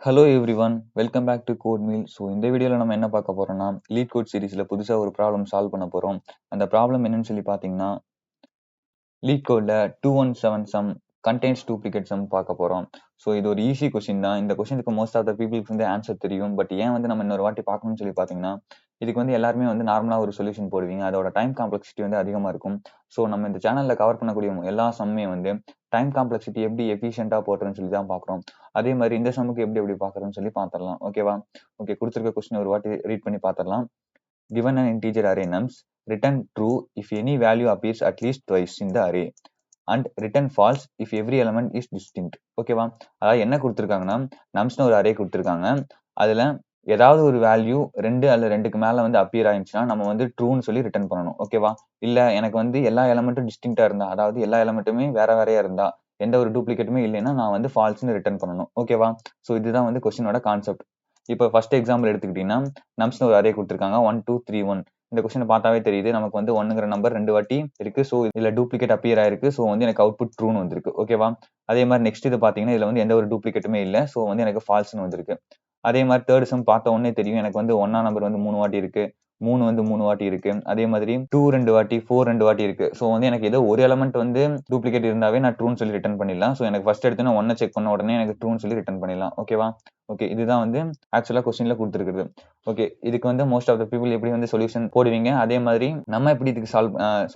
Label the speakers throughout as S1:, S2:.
S1: Hello everyone, welcome back to code meal. So இந்த வீடியோவில் நம்ம என்ன பார்க்க போறோம்னா, லீட் கோட் சீரிஸில் புதுசாக ஒரு ப்ராப்ளம் சால்வ் பண்ண போகிறோம். அந்த ப்ராப்ளம் என்னன்னு சொல்லி பார்த்தீங்கன்னா, லீட் கோட்ல 217 சம் கண்டெய்ன்ஸ் டூப்ளிகேட் சம் பார்க்க போகிறோம். ஸோ இது ஒரு ஈஸி கொஸ்டின் தான். இந்த கொஸ்டினுக்கு மோஸ்ட் ஆஃப் த பீப்புளுக்கு வந்து ஆன்சர் தெரியும். பட் ஏன் வந்து நம்ம இன்னொரு வாட்டி பார்க்கணும்னு சொல்லி பார்த்தீங்கன்னா, இதுக்கு வந்து எல்லாருமே வந்து நார்மலாக ஒரு சொல்யூஷன் போடுவீங்க. அதோட டைம் காம்ப்ளெக்சிட்டி வந்து அதிகமாக இருக்கும். ஸோ நம்ம இந்த சேனலில் கவர் பண்ணக்கூடிய எல்லா சம்மே வந்து டைம் காம்ப்ளெக்சிட்டி எப்படி எஃபிஷியண்டாக போட்டுறேன்னு சொல்லி தான் பார்க்குறோம். அதே மாதிரி இந்த சம்முக்கு எப்படி பார்க்குறோன்னு சொல்லி பார்த்துடலாம். ஓகேவா? ஓகே, கொடுத்துருக்க கொஸ்டின் ஒரு வாட்டி ரீட் பண்ணி பார்த்துடலாம். Given an integer array nums, return true if any value appears at least twice in the array and return false if every element is distinct. ஓகேவா? அதாவது என்ன கொடுத்துருக்காங்கன்னா, நம்ஸ்னு ஒரு அரே கொடுத்துருக்காங்க. அதுல ஏதாவது ஒரு வேல்யூ 2 அல்லது 2க்கு மேல வந்து அப்பியர் ஆயிடுச்சுன்னா நம்ம வந்து ட்ரூன்னு சொல்லி ரிட்டர்ன் பண்ணணும். ஓகேவா? இல்ல எனக்கு வந்து எல்லா எலமெண்ட்டும் டிஸ்டிங்டா இருந்தா, அதாவது எல்லா எலமெண்ட்டுமே வேற வேறையா இருந்தா, எந்த ஒரு டூப்ளிகேட்டுமே இல்லைன்னா நான் வந்து ஃபால்ஸ்னு ரிட்டர்ன் பண்ணணும். ஓகேவா? ஸோ இதுதான் வந்து கொஸ்டினோட கான்செப்ட். இப்போ ஃபர்ஸ்ட் எக்ஸாம்பிள் எடுத்துக்கிட்டீங்கன்னா, நம்ஸ்னு ஒரு அரே கொடுத்துருக்காங்க 1 2 3 1. இந்த கொஸ்டினை பார்த்தாவே தெரியுது நமக்கு வந்து 1ங்கிற நம்பர் 2 வாட்டி இருக்கு. ஸோ இதுல டூப்ளிகேட் அப்பியர் ஆயிருக்கு. ஸோ வந்து எனக்கு அவுட்புட் ட்ரூன்னு வந்திருக்கு. ஓகேவா? அதே மாதிரி நெக்ஸ்ட் இது பாத்தீங்கன்னா, இதுல வந்து எந்த ஒரு டூப்ளிகேட்டுமே இல்லை. ஸோ வந்து எனக்கு ஃபால்ஸ்னு வந்திருக்கு. அதே மாதிரி தேர்ட் சம் பார்த்த உடனே தெரியும் எனக்கு வந்து 1ஆம் நம்பர் வந்து 3 வாட்டி இருக்கு, 3 வந்து 3 வாட்டி இருக்கு. அதே மாதிரி 2 2 வாட்டி, 4 2 வாட்டி இருக்கு. ஸோ வந்து எனக்கு ஏதோ ஒரு எலமெண்ட் வந்து டூப்ளிகேட் இருந்தாவே நான் ட்ரூன்னு சொல்லி ரிட்டர்ன் பண்ணிடலாம். ஸோ எனக்கு ஃபர்ஸ்ட் எடுத்தோன்னா 1 செக் பண்ண உடனே எனக்கு ட்ரூன்னு சொல்லி ரிட்டர்ன் பண்ணிடலாம். ஓகேவா? ஓகே, இதுதான் வந்து ஆக்சுவலா கொஸ்டின்ல கொடுத்துருக்குது. ஓகே, இதுக்கு வந்து மோஸ்ட் ஆஃப் த பீப்புள் எப்படி வந்து சொல்யூஷன் போடுவீங்க, அதே மாதிரி நம்ம எப்படி இதுக்கு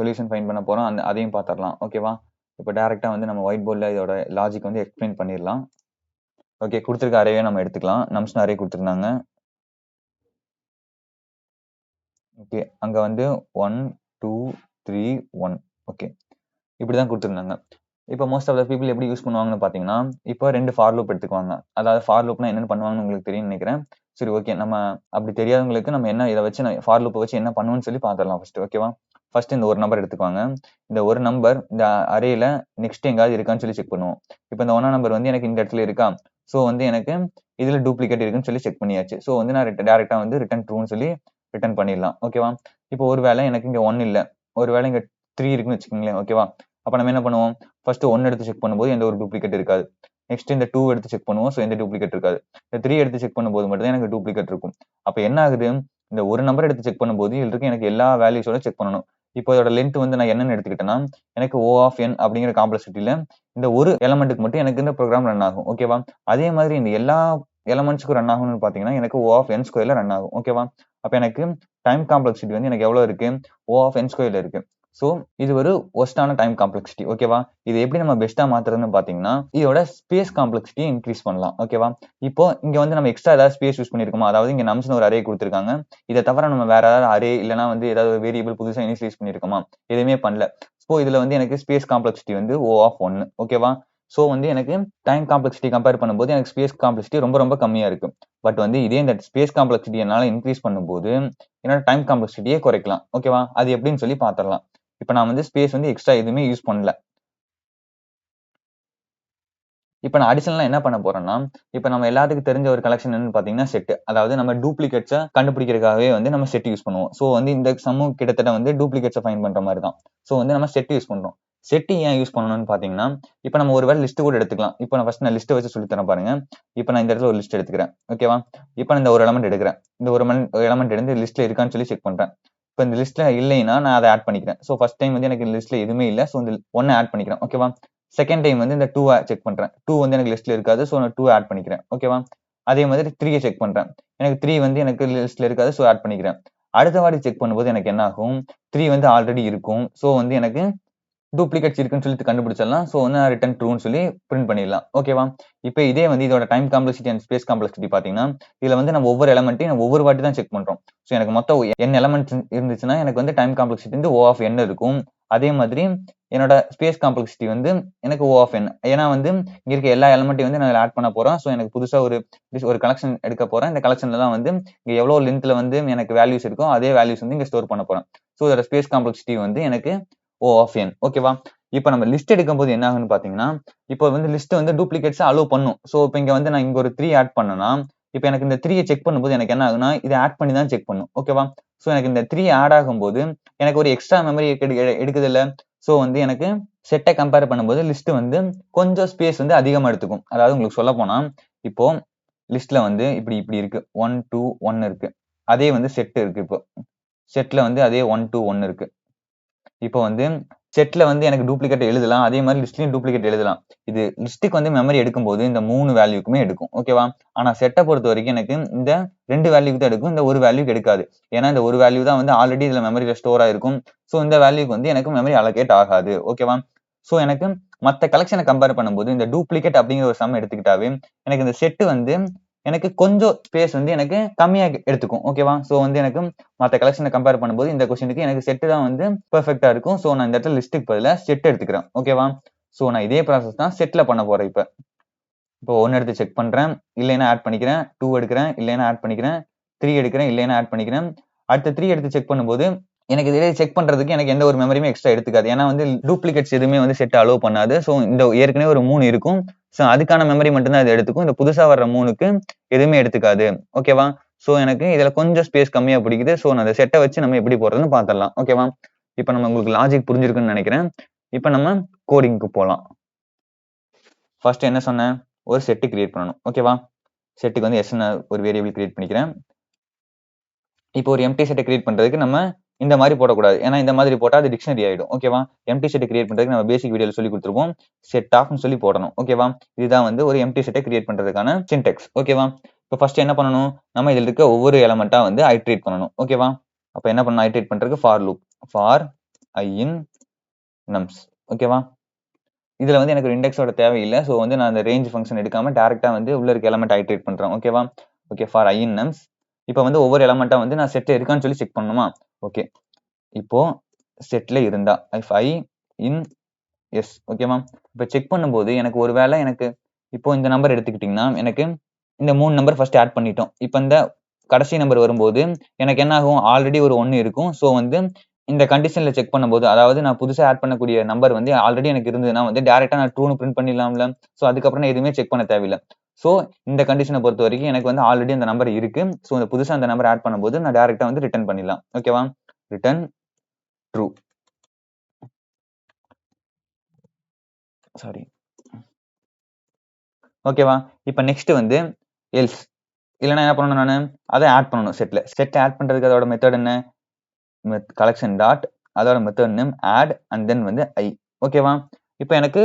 S1: சொல்யூஷன் ஃபைண்ட் பண்ண போறோம் அதையும் பார்த்துடலாம். ஓகேவா? இப்போ டைரக்டா வந்து நம்ம ஒயிட் போர்டில் இதோட லாஜிக் வந்து எக்ஸ்பிளைன் பண்ணிடலாம். ஓகே, கொடுத்துருக்க அரேவே நம்ம எடுத்துக்கலாம். நம்ஸ்னு அரே கொடுத்துருந்தாங்க. ஓகே, அங்க வந்து 1 2 3 1. ஓகே, இப்படிதான் கொடுத்துருந்தாங்க. இப்போ மோஸ்ட் ஆஃப் த பீப்புள் எப்படி யூஸ் பண்ணுவாங்கன்னு பாத்தீங்கன்னா, இப்போ 2 ஃபார் லூப் எடுத்துக்குவாங்க. அதாவது ஃபார் லூப்னா என்னன்னு பண்ணுவாங்கன்னு உங்களுக்கு தெரியும்னு நினைக்கிறேன். சரி, ஓகே, நம்ம அப்படி தெரியாதவங்களுக்கு நம்ம என்ன இதை வச்சு ஃபார் லூப்பை வச்சு என்ன பண்ணுவோம்னு சொல்லி பார்த்துடலாம் ஃபர்ஸ்ட். ஓகேவா? ஃபர்ஸ்ட் இந்த ஒரு நம்பர் எடுத்துக்குவாங்க. இந்த ஒரு நம்பர் இந்த அரேல நெக்ஸ்ட் எங்காவது இருக்கான்னு சொல்லி செக் பண்ணுவோம். இப்போ இந்த 1ஆம் நம்பர் வந்து எனக்கு இந்த இடத்துல இருக்கா, ஸோ வந்து எனக்கு இதுல டூப்ளிகேட் இருக்குன்னு சொல்லி செக் பண்ணியாச்சு. ஸோ வந்து நான் டேரக்டா வந்து ரிட்டர்ன் ட்ரூன்னு சொல்லி ரிட்டர்ன் பண்ணிடலாம். ஓகேவா? இப்போ ஒருவேளை எனக்கு இங்க 1 இல்ல, ஒருவேளை இங்க 3 இருக்குன்னு வச்சுக்கோங்களேன். ஓகேவா? அப்ப நம்ம என்ன பண்ணுவோம், ஃபர்ஸ்ட் 1 எடுத்து செக் பண்ணும்போது எந்த ஒரு டூப்ளிகேட் இருக்காது. நெக்ஸ்ட் இந்த 2 எடுத்து செக் பண்ணுவோம். ஸோ எந்த டூப்ளிகேட் இருக்காது. இந்த 3 எடுத்து செக் பண்ணும்போது மட்டும் தான் எனக்கு டூப்ளிகேட் இருக்கும். அப்ப என்ன ஆகுது, இந்த ஒரு நம்பர் எடுத்து செக் பண்ணும்போது இதுல இருக்க எனக்கு எல்லா வேல்யூஸோட செக் பண்ணணும். இப்போ இதோட லென்த் வந்து நான் என்னன்னு எடுத்துக்கிட்டேன்னா, எனக்கு O ஆஃப் n அப்படிங்கிற காம்ப்ளெக்சிட்டில இந்த ஒரு எலமெண்ட்டுக்கு மட்டும் எனக்கு இந்த ப்ரோக்ராம் ரன் ஆகும். ஓகேவா? அதே மாதிரி இந்த எல்லா எலமெண்ட்ஸ்க்கும் ரன் ஆகணும்னு பாத்தீங்கன்னா எனக்கு O ஆஃப் n ஸ்கொயர்ல ரன் ஆகும். ஓகேவா? அப்ப எனக்கு டைம் காம்ப்ளெக்சிட்டி வந்து எனக்கு எவ்வளவு இருக்கு, O ஆஃப் n ஸ்கொயர்ல இருக்கு. ஸோ இது ஒரு ஒஸ்டான டைம் காம்ப்ளெக்சிட்டி. ஓகேவா? இது எப்படி நம்ம பெஸ்டா மாத்துறதுன்னு பாத்தீங்கன்னா, இதோட ஸ்பேஸ் காம்ப்ளெக்சிட்டி இன்க்ரீஸ் பண்ணலாம். ஓகேவா? இப்போ இங்க வந்து நம்ம எக்ஸ்ட்ரா ஏதாவது ஸ்பேஸ் யூஸ் பண்ணிருக்கோமா, அதாவது இங்க நம்ஸ்னு ஒரு அரே கொடுத்துருக்காங்க. இதை தவிர நம்ம வேற ஏதாவது அரே இல்லைன்னா வந்து ஏதாவது வேரியபிள் புதுசா இனிஷியலைஸ் பண்ணிருக்கோமா, எதுவுமே பண்ணல. ஸோ இதுல வந்து எனக்கு ஸ்பேஸ் காம்ப்ளெக்சிட்டி வந்து O ஆஃப் 1. ஓகேவா? ஸோ வந்து எனக்கு டைம் காம்ப்ளெக்சிட்டி கம்பேர் பண்ணும்போது எனக்கு ஸ்பேஸ் காம்ப்ளெக்சிட்டி ரொம்ப ரொம்ப கம்மியா இருக்கு. பட் வந்து இதே இந்த ஸ்பேஸ் காம்ப்ளெக்சிட்டி என்னால இன்க்ரீஸ் பண்ணும்போது என்னோட டைம் காம்ப்ளெக்சிட்டியே குறைக்கலாம். ஓகேவா? அது எப்படின்னு சொல்லி பாத்திரலாம். இப்ப நான் வந்து ஸ்பேஸ் வந்து எக்ஸ்ட்ரா எதுவுமே யூஸ் பண்ணல. இப்ப நான் அடிஷனலா என்ன பண்ண போறேன்னா, இப்ப நம்ம எல்லாத்துக்கும் தெரிஞ்ச ஒரு கலெக்ஷன் என்னன்னு பாத்தீங்கன்னா செட். அதாவது நம்ம டூப்ளிகேட்ஸ கண்டுபிடிக்கிறதுக்காகவே வந்து நம்ம செட் யூஸ் பண்ணுவோம். சோ வந்து இந்த சம்மு கிட்டத்தட்ட வந்து டூப்ளிகேட்ஸ ஃபைண்ட் பண்ற மாதிரி தான். சோ வந்து நம்ம செட் யூஸ் பண்றோம். செட் ஏன் யூஸ் பண்ணணும்னு பாத்தீங்கன்னா, இப்ப நம்ம ஒருவேளை லிஸ்ட் கூட எடுத்துக்கலாம். இப்ப நான் ஃபர்ஸ்ட் லிஸ்ட் வச்சு சொல்லி தரேன் பாருங்க. இப்ப நான் இந்த இடத்துல ஒரு லிஸ்ட் எடுத்துக்கிறேன். ஓகேவா? இப்ப நான் இந்த ஒரு எலமெண்ட் எடுக்கிறேன். இந்த ஒரு எலமெண்ட் எடுத்து லிஸ்ட்ல இருக்கான்னு சொல்லி செக் பண்றேன். இப்ப இந்த லிஸ்ட்ல இல்லைன்னா நான் அதை ஆட் பண்ணிக்கிறேன். சோ ஃபர்ஸ்ட் டைம் வந்து எனக்கு லிஸ்ட்ல எதுவுமே இல்ல. சோ இந்த 1 ஆட் பண்ணிக்கிறேன். ஓகேவா? செகண்ட் டைம் வந்து இந்த 2 செக் பண்றேன். 2 வந்து எனக்கு லிஸ்ட்ல இருக்காது. சோ நான் 2 ஆட் பண்ணிக்கிறேன். ஓகேவா? அதே மாதிரி 3 செக் பண்றேன். எனக்கு 3 வந்து எனக்கு லிஸ்ட்ல இருக்காது. சோ ஆட் பண்ணிக்கிறேன். அடுத்த வாட்டி செக் பண்ணும்போது எனக்கு என்ன ஆகும், 3 வந்து ஆல்ரெடி இருக்கும். சோ வந்து எனக்கு டூப்ளிகேட்ஸ் இருக்குன்னு சொல்லி கண்டுபிடிச்சிடலாம். சோ வந்து ரிட்டர்ன் ட்ரூன்னு சொல்லி பிரிண்ட் பண்ணிடலாம். ஓகேவா? இப்போ இதே வந்து இதோட time complexity and space complexity பாத்தீங்கன்னா, இதுல வந்து நம்ம ஒவ்வொரு எலமெண்ட்டையும் ஒவ்வொரு வாட்டி தான் செக் பண்றோம். சோ எனக்கு மொத்தம் n எலமெண்ட்ஸ் இருந்துச்சுன்னா எனக்கு வந்து டைம் காம்ப்ளெக்சிட்டி வந்து O ஆஃப் n இருக்கும். அதே மாதிரி என்னோட ஸ்பேஸ் காம்ப்ளெக்சிட்டி வந்து எனக்கு O ஆஃப் n. ஏன்னா வந்து இங்க இருக்க எல்லா எலமெண்ட்டையும் வந்து நான் ஆட் பண்ண போறேன். சோ எனக்கு புதுசா ஒரு கலெக்ஷன் எடுக்க போறேன். இந்த கலெக்ஷன்ல தான் வந்து இங்க எவ்வளவு லென்த்ல வந்து எனக்கு வேல்யூஸ் இருக்கோ அதே வேல்யூஸ் வந்து இங்க ஸ்டோர் பண்ண போறேன். சோ இதோட ஸ்பேஸ் காம்ப்ளெக்சிட்டி வந்து எனக்கு O ஆஃப் n. ஓகேவா? இப்ப நம்ம லிஸ்ட் எடுக்கும் போது என்ன ஆகுன்னு பாத்தீங்கன்னா, இப்போ வந்து லிஸ்ட் வந்து டூப்ளிகேட்ஸ் அலோவ் பண்ணும். சோ இப்ப இங்க வந்து நான் இங்க ஒரு 3 ஆட் பண்ணனா, இப்ப எனக்கு இந்த 3 செக் பண்ணும்போது எனக்கு என்ன ஆகும்னா, இதை ஆட் பண்ணி தான் செக் பண்ணும். ஓகேவா? சோ எனக்கு இந்த 3 ஆட் ஆகும்போது எனக்கு ஒரு எக்ஸ்ட்ரா மெமரி எடுக்குது இல்ல. சோ வந்து எனக்கு செட்டை கம்பேர் பண்ணும்போது லிஸ்ட் வந்து கொஞ்சம் ஸ்பேஸ் வந்து அதிகமா எடுத்துக்கும். அதாவது உங்களுக்கு சொல்ல போனா, இப்போ லிஸ்ட்ல வந்து இப்படி இப்படி இருக்கு 1 2 1 இருக்கு. அதே வந்து செட் இருக்கு. இப்போ செட்ல வந்து அதே 1 2 1 இருக்கு. இப்போ வந்து செட்ல வந்து எனக்கு டூப்ளிகேட் எழுதலாம். அதே மாதிரி லிஸ்ட்லயும் டூப்ளிகேட் எழுதலாம். இது லிஸ்ட்டுக்கு வந்து மெமரி எடுக்கும்போது இந்த 3 வேல்யூக்குமே எடுக்கும். ஓகேவா? ஆனா செட்ட பொறுத்த வரைக்கும் எனக்கு இந்த 2 வேல்யூக்கு தான் எடுக்கும். இந்த 1 வேல்யூக்கு எடுக்காது. ஏன்னா இந்த 1 வேல்யூ தான் வந்து ஆல்ரெடி இதுல மெமரியில ஸ்டோர் ஆயிருக்கும். ஸோ இந்த வேல்யூக்கு வந்து எனக்கு மெமரி அலோகேட் ஆகாது. ஓகேவா? ஸோ எனக்கு மத்த கலெக்ஷனை கம்பேர் பண்ணும்போது இந்த டூப்ளிகேட் அப்படிங்கிற ஒரு சம் எடுத்துக்கிட்டாவே எனக்கு இந்த செட் வந்து எனக்கு கொஞ்சம் ஸ்பேஸ் வந்து எனக்கு கம்மியா எடுத்துக்கும். ஓகேவா? ஸோ வந்து எனக்கு மற்ற கலெக்ஷனை கம்பேர் பண்ணும்போது இந்த கொஸ்டினுக்கு எனக்கு செட்டு தான் வந்து பெர்ஃபெக்டா இருக்கும். ஸோ நான் இந்த இடத்துல லிஸ்ட்டுக்கு பதிலாக செட் எடுத்துக்கிறேன். ஓகேவா? ஸோ நான் இதே ப்ராசஸ் தான் செட்ல பண்ண போறேன். இப்போ 1 எடுத்து செக் பண்றேன், இல்லைன்னா ஆட் பண்ணிக்கிறேன். 2 எடுக்கிறேன், இல்லைன்னா ஆட் பண்ணிக்கிறேன். 3 எடுக்கிறேன், இல்லைன்னா ஆட் பண்ணிக்கிறேன். அடுத்து 3 எடுத்து செக் பண்ணும்போது எனக்கு இதிலே செக் பண்றதுக்கு எனக்கு எந்த ஒரு மெமரியுமே எக்ஸ்ட்ரா எடுத்துக்காது. ஏன்னா வந்து டூப்ளிகேட்ஸ் எதுவுமே வந்து செட் அலோவ் பண்ணாது. ஸோ இந்த ஏற்கனவே ஒரு 3 இருக்கும். ஸோ அதுக்கான மெமரி மட்டும் தான் இது எடுத்துக்கும். இந்த புதுசா வர்ற 3க்கு எதுவுமே எடுத்துக்காது. ஓகேவா? ஸோ எனக்கு இதுல கொஞ்சம் ஸ்பேஸ் கம்மியா பிடிக்குது. ஸோ நான் அந்த செட்டை வச்சு நம்ம எப்படி போடுறதுன்னு பார்த்துடலாம். ஓகேவா? இப்போ நம்ம உங்களுக்கு லாஜிக் புரிஞ்சிருக்குன்னு நினைக்கிறேன். இப்போ நம்ம கோடிங்க்கு போகலாம். ஃபர்ஸ்ட் என்ன சொன்னேன்? ஒரு செட்டு கிரியேட் பண்ணணும். ஓகேவா? செட்டுக்கு வந்து எஸ்ன்னு ஒரு வேரியபிள் கிரியேட் பண்ணிக்கிறேன். இப்போ ஒரு எம்டி செட்டை கிரியேட் பண்றதுக்கு நம்ம இந்த மாதிரி போடக்கூடாது. ஏன்னா இந்த மாதிரி போட்டா அது டிக்ஷனரி ஆயிடும். ஓகேவா? எம்டி செட்டை கிரியேட் பண்றதுக்கு நம்ம பேசிக் வீடியோல சொல்லி கொடுத்துருப்போம். செட் ஆஃப்னு சொல்லி போடணும். ஓகேவா? இதுதான் வந்து ஒரு எம்டி செட்டை கிரியேட் பண்றதுக்கான சின்டெக்ஸ். ஓகேவா? இப்போ ஃபர்ஸ்ட் என்ன பண்ணணும்? நம்ம இதில் இருக்க ஒவ்வொரு எலமெண்டா வந்து ஐட்ரேட் பண்ணணும். ஓகேவா? அப்போ என்ன பண்ணணும்? ஐட்ரேட் பண்றதுக்கு for loop. For I in nums. ஓகேவா? இதுல வந்து எனக்கு ஒரு இண்டெக்ஸோட தேவையில்லை. ஸோ வந்து நான் அந்த ரேஞ்ச் ஃபங்க்ஷன் எடுக்காம டேரக்டா வந்து உள்ள இருக்க எலமெண்ட் ஐட்ரேட் பண்றேன். ஓகேவா? Okay for I in nums. இப்போ வந்து ஒவ்வொரு எலமெண்டா வந்து நான் செட்ல இருக்கான்னு சொல்லி செக் பண்ணணுமா? ஓகே. இப்போ செட்ல இருந்தா இஃப் ஐ இன் எஸ். ஓகேவா? இப்போ செக் பண்ணும்போது எனக்கு ஒருவேளை எனக்கு இப்போ இந்த நம்பர் எடுத்துக்கிட்டீங்கன்னா எனக்கு இந்த 3 நம்பர் ஃபர்ஸ்ட் ஆட் பண்ணிட்டோம். இப்போ இந்த கடைசி நம்பர் வரும்போது எனக்கு என்ன ஆகும்? ஆல்ரெடி ஒரு 1 இருக்கும். ஸோ வந்து இந்த கண்டிஷன்ல செக் பண்ணும்போது அதாவது நான் புதுசா ஆட் பண்ணக்கூடிய நம்பர் வந்து ஆல்ரெடி எனக்கு இருந்ததுன்னா வந்து டைரக்டா நான் ட்ரூன்னு பிரிண்ட் பண்ணிடலாம்ல. ஸோ அதுக்கப்புறம் நான் எதுவுமே செக் பண்ண தேவையில்ல. ஸோ இந்த கண்டிஷனை பொறுத்த வரைக்கும் எனக்கு வந்து ஆல்ரெடி அந்த நம்பர் இருக்கு. ஸோ இந்த புதுசா அந்த நம்பர் ஆட் பண்ணும்போது நான் டைரக்டா வந்து ரிட்டர்ன் பண்ணிடலாம். ஓகேவா? Return true. சாரி. ஓகேவா? இப்போ நெக்ஸ்ட் வந்து எல்ஸ். இல்லைன்னா என்ன பண்ணணும் நானு? அதை ஆட் பண்ணணும் செட்ல. செட் ஆட் பண்றதுக்கு அதோட மெத்தட் என்ன? கலெக்ஷன் டாட் அதோட method name add and then வந்து ஐ. ஓகேவா? இப்போ எனக்கு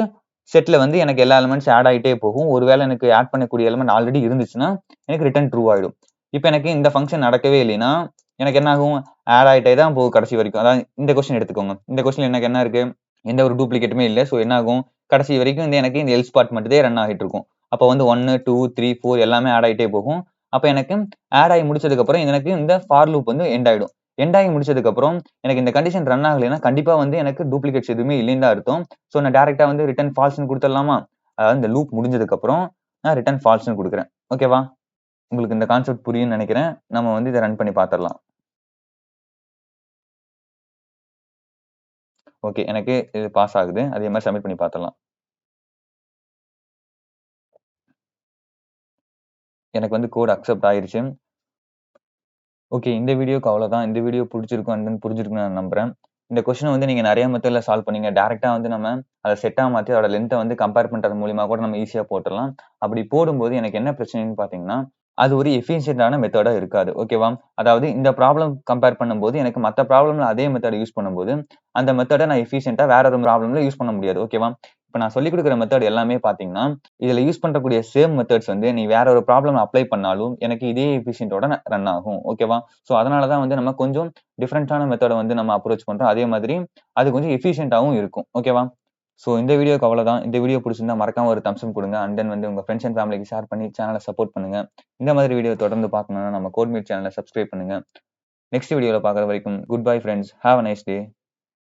S1: செட்ல வந்து எனக்கு எல்லா எலிமெண்ட்ஸ் ஆட் ஆகிட்டே போகும். ஒருவேளை எனக்கு ஆட் பண்ணக்கூடிய எலிமெண்ட் ஆல்ரெடி இருந்துச்சுன்னா எனக்கு ரிட்டர்ன் ட்ரூ ஆயிடும். இப்போ எனக்கு இந்த ஃபங்க்ஷன் நடக்கவே இல்லைன்னா எனக்கு என்ன ஆகும்? ஆட் ஆகிட்டே தான் போகும் கடைசி வரைக்கும். அதாவது இந்த கொஸ்டின் எடுத்துக்கோங்க. இந்த கொஸ்டின் எனக்கு என்ன இருக்கு? எந்த ஒரு டூப்ளிகேட்டுமே இல்லை. ஸோ என்ன ஆகும்? கடைசி வரைக்கும் வந்து எனக்கு இந்த எல்ஸ் பார்ட் மட்டும் தான் ரன் ஆகிட்டு இருக்கும். அப்போ வந்து 1 2 3 4 எல்லாமே ஆட் ஆகிட்டே போகும். அப்போ எனக்கு ஆட் ஆகி முடிச்சதுக்கு அப்புறம் எனக்கு இந்த ஃபார் லூப் வந்து எண்ட் ஆயிடும். எண்ட் ஆகி முடிச்சதுக்கு அப்புறம் எனக்கு இந்த கண்டிஷன் ரன் ஆகலைன்னா கண்டிப்பா வந்து எனக்கு டூப்ளிகேட்ஸ் எதுவுமே இல்லைன்னு தான் அர்த்தம். ஸோ நான் டைரக்டா வந்து ரிட்டர்ன் ஃபால்ஸ்னு கொடுத்துடலாமா? அதாவது இந்த லூப் முடிஞ்சதுக்கு அப்புறம் நான் ரிட்டர்ன் ஃபால்ஸ்னு கொடுக்குறேன். ஓகேவா? உங்களுக்கு இந்த கான்செப்ட் புரியும்னு நினைக்கிறேன். நம்ம வந்து இதை ரன் பண்ணி பார்த்துடலாம். ஓகே, எனக்கு இது பாஸ் ஆகுது. அதே மாதிரி சப்மிட் பண்ணி பார்த்துடலாம். எனக்கு வந்து கோட் அக்செப்ட் ஆயிருச்சு. ஓகே, இந்த வீடியோக்கு அவ்வளோதான். இந்த வீடியோ பிடிச்சிருக்கும் அண்ட் தென் புரிஞ்சிருக்குன்னு நான் நம்புறேன். இந்த கொஸ்டினை வந்து நீங்க நிறைய மெத்தட்ல சால்வ் பண்ணீங்க. டைரக்டா வந்து நம்ம அதை செட்டா மாத்தி அதோட லென்த்தை வந்து கம்பேர் பண்றது மூலியமா கூட நம்ம ஈஸியா போட்டுடலாம். அப்படி போடும்போது எனக்கு என்ன பிரச்சனைன்னு பாத்தீங்கன்னா அது ஒரு எஃபிஷியன்டான மெத்தடா இருக்காது. ஓகேவா? அதாவது இந்த ப்ராப்ளம் கம்பேர் பண்ணும்போது எனக்கு மத்த ப்ராப்ளம்ல அதே மெத்தட் யூஸ் பண்ணும்போது அந்த மெத்தடை நான் எஃபிஷியன்ட்டா வேற ஒரு ப்ராப்ளம்ல யூஸ் பண்ண முடியாது. ஓகேவா? இப்ப நான் சொல்லிக் கொடுக்குற மெத்தட் எல்லாமே பாத்தீங்கன்னா இதுல யூஸ் பண்றக்கூடிய சேம் மெத்தட்ஸ் வந்து நீ வேற ஒரு ப்ராப்ளம் அப்ளை பண்ணாலும் எனக்கு இதே எஃபிஷியன்ட்டோட ரன் ஆகும். ஓகேவா? ஸோ அதனாலதான் வந்து நம்ம கொஞ்சம் டிஃப்ரெண்டான மெத்தடை வந்து நம்ம அப்ரோச் பண்றோம். அதே மாதிரி அது கொஞ்சம் எஃபிஷியன்ட்டாவும் இருக்கும். ஓகேவா? ஸோ இந்த வீடியோக்கு அவ்வளோதான். இந்த வீடியோ பிடிச்சிருந்தா மறக்காம ஒரு தம்ஸ் அப் கொடுங்க. அண்ட் தென் வந்து உங்க ஃப்ரெண்ட்ஸ் அண்ட் ஃபேமிலிக்கு ஷேர் பண்ணி சேனலை சப்போர்ட் பண்ணுங்க. இந்த மாதிரி வீடியோ தொடர்ந்து பார்க்கணும்னா நம்ம கோட் மீட் சேனலை சப்ஸ்கிரைப் பண்ணுங்க. நெக்ஸ்ட் வீடியோல பார்க்குற வரைக்கும் good bye friends. Have a nice day.